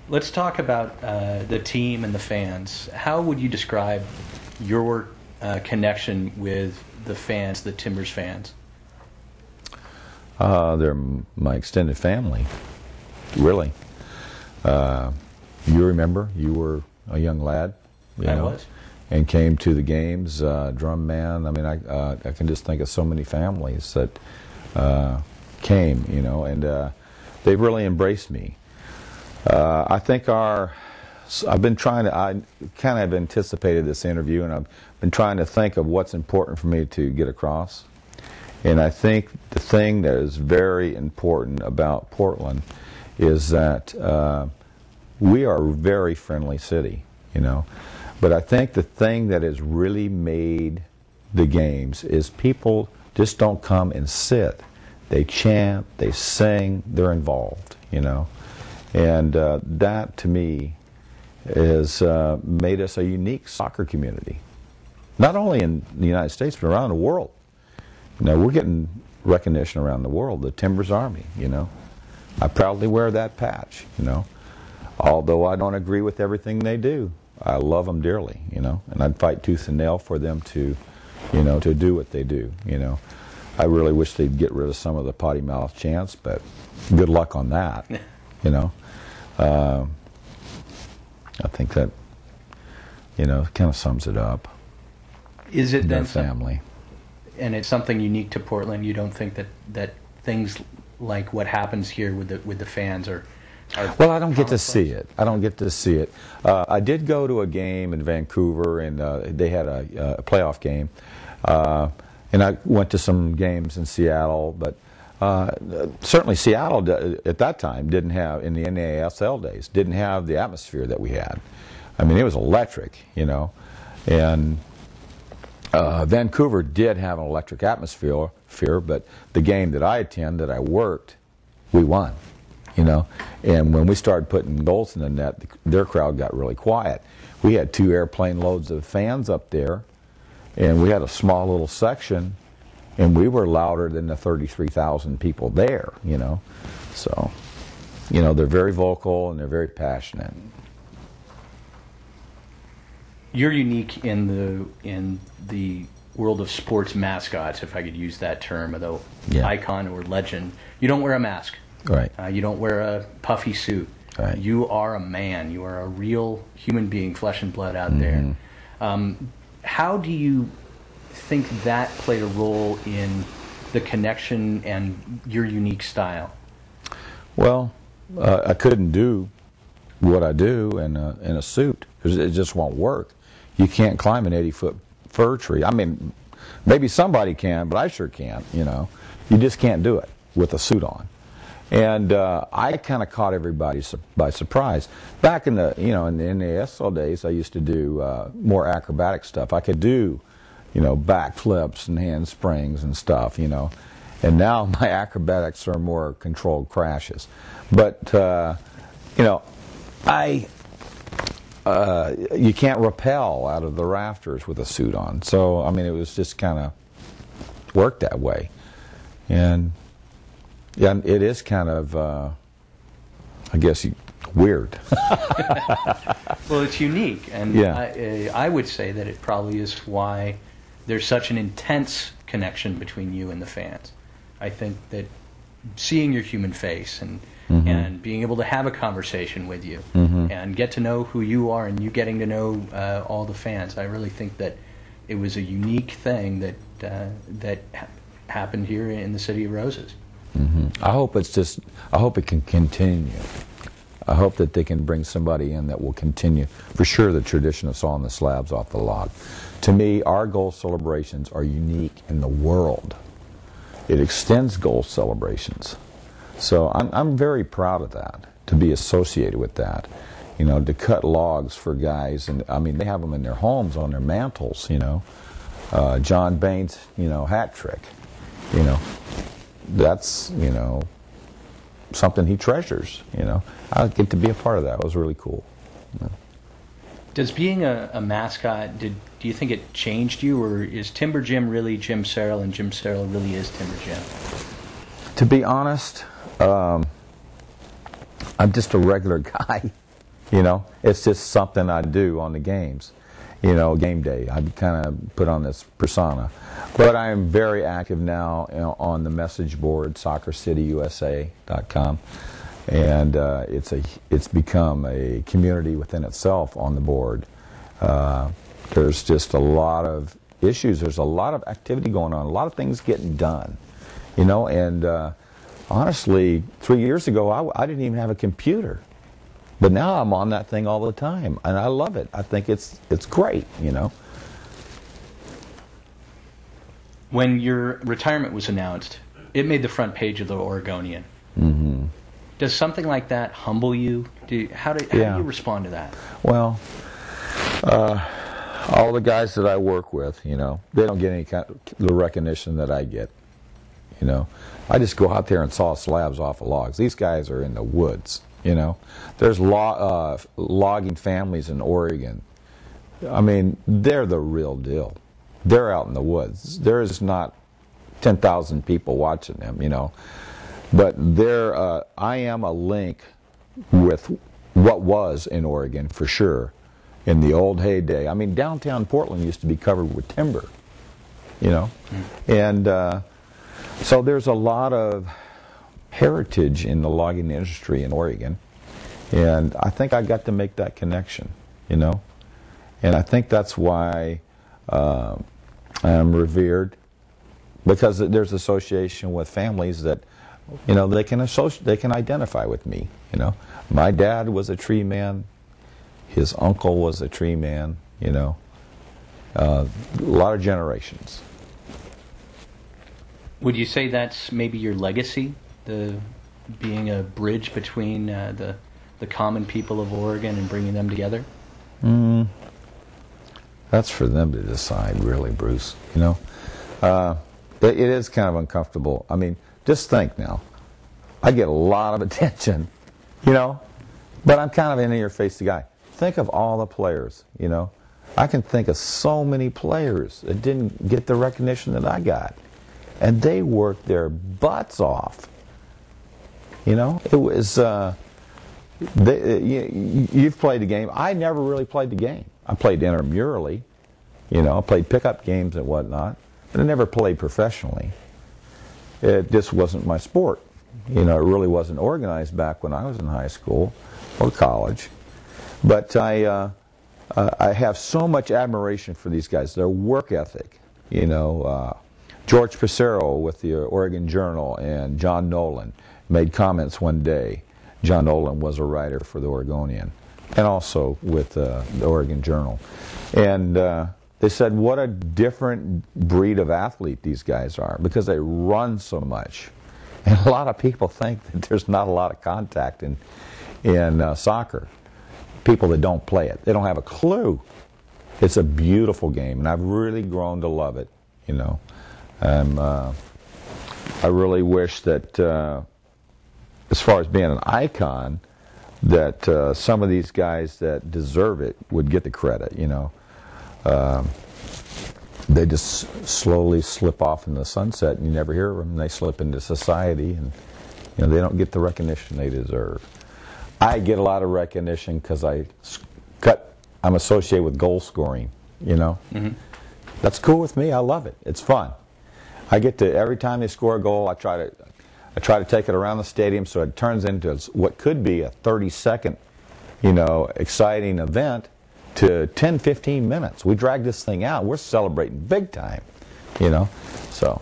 Let's talk about the team and the fans. How would you describe your connection with the fans, the Timbers fans? They're my extended family, really. You remember, you were a young lad. I was. And came to the games, drum man. I mean, I can just think of so many families that came, and they've really embraced me. I think I kind of have anticipated this interview, and I've been trying to think of what's important for me to get across. And I think the thing that is very important about Portland is that we are a very friendly city, But I think the thing that has really made the games is people just don't come and sit. They chant, they sing, they're involved, And that, to me, has made us a unique soccer community. Not only in the United States, but around the world. We're getting recognition around the world, the Timbers Army, I proudly wear that patch, Although I don't agree with everything they do, I love them dearly, and I'd fight tooth and nail for them to, to do what they do, I really wish they'd get rid of some of the potty mouth chants, but good luck on that, I think that, kind of sums it up. Is it then family? And it's something unique to Portland. You don't think that things like what happens here with the fans are well, I don't get to see it. I did go to a game in Vancouver, and they had a playoff game. And I went to some games in Seattle, but certainly Seattle at that time didn't have, in the NASL days, didn't have the atmosphere that we had. I mean, it was electric, And Vancouver did have an electric atmosphere, but the game that I attended, that I worked, we won. And when we started putting goals in the net, their crowd got really quiet. We had 2 airplane loads of fans up there, and we had a small little section, and we were louder than the 33,000 people there, So, they're very vocal and they're very passionate. You're unique in the world of sports mascots, if I could use that term, although icon or legend. You don't wear a mask. Right. You don't wear a puffy suit. Right. You are a man. You are a real human being, flesh and blood out there. How do you think that played a role in the connection and your unique style? Well, I couldn't do what I do in a suit because it just won't work. You can't climb an 80-foot fir tree. I mean, maybe somebody can, but I sure can't. You just can't do it with a suit on. And I kind of caught everybody by surprise. Back in the in the NASL days, I used to do more acrobatic stuff. I could do backflips and handsprings and stuff. And now my acrobatics are more controlled crashes. But you can't rappel out of the rafters with a suit on. So I mean, it was just kind of worked that way, and. Yeah, it is kind of, I guess, weird. Well, it's unique, and I would say that it probably is why there's such an intense connection between you and the fans. I think that seeing your human face and being able to have a conversation with you and get to know who you are and you getting to know all the fans, I really think that it was a unique thing that happened here in the City of Roses. I hope it can continue. I hope that they can bring somebody in that will continue, for sure, the tradition of sawing the slabs off the log. To me, our goal celebrations are unique in the world. It extends goal celebrations. So I'm very proud of that, to be associated with that. To cut logs for guys, and I mean, they have them in their homes, on their mantles, John Bain's, hat trick, That's, something he treasures, I get to be a part of that. It was really cool. Does being a mascot, do you think it changed you, or is Timber Jim really Jim Searle and Jim Searle really is Timber Jim? To be honest, I'm just a regular guy, You know, it's just something I do on the games. You know, game day. I kind of put on this persona. But I am very active now, you know, on the message board, soccercityusa.com. And it's become a community within itself on the board. There's just a lot of issues. There's a lot of activity going on, a lot of things getting done. You know, and honestly, 3 years ago, I didn't even have a computer. But now I'm on that thing all the time, and I love it. I think it's great, you know. When your retirement was announced, it made the front page of the Oregonian. Mm-hmm. Does something like that humble you? How do you respond to that? Well, all the guys that I work with, you know, they don't get any kind of the recognition that I get. You know, I just go out there and saw slabs off of logs. These guys are in the woods. You know, there's logging families in Oregon. I mean, they're the real deal. They're out in the woods. There's not 10,000 people watching them, you know. But I am a link with what was in Oregon for sure in the old heyday. I mean, downtown Portland used to be covered with timber, you know. And so there's a lot of heritage in the logging industry in Oregon, and I think I got to make that connection, you know, and I think that's why I am revered, because there's association with families that, you know, they can identify with me, you know. My dad was a tree man, his uncle was a tree man, you know, a lot of generations. Would you say that's maybe your legacy? Being a bridge between the common people of Oregon and bringing them together? That's for them to decide, really, Bruce. You know, it is kind of uncomfortable. I mean, just think now. I get a lot of attention, you know, but I'm kind of an in-your-face guy. Think of all the players, you know. I can think of so many players that didn't get the recognition that I got, and they worked their butts off. You know, it was, you've played the game. I never really played the game. I played intramurally, you know, I played pickup games and whatnot, but I never played professionally. It just wasn't my sport. You know, it really wasn't organized back when I was in high school or college. But I have so much admiration for these guys, their work ethic, you know. George Pissarro with the Oregon Journal and John Nolan made comments one day. John Nolan was a writer for the Oregonian and also with the Oregon Journal. And they said what a different breed of athlete these guys are, because they run so much. And a lot of people think that there's not a lot of contact in soccer. People that don't play it, they don't have a clue. It's a beautiful game, and I've really grown to love it, you know. I really wish that as far as being an icon, that some of these guys that deserve it would get the credit, you know. They just slowly slip off in the sunset, and you never hear of them. They slip into society, and you know, they don't get the recognition they deserve. I get a lot of recognition because I'm associated with goal scoring, you know. Mm-hmm. That's cool with me. I love it. It's fun. I get to, every time they score a goal, I try to take it around the stadium so it turns into what could be a 30-second, you know, exciting event to 10, 15 minutes. We drag this thing out. We're celebrating big time, you know. So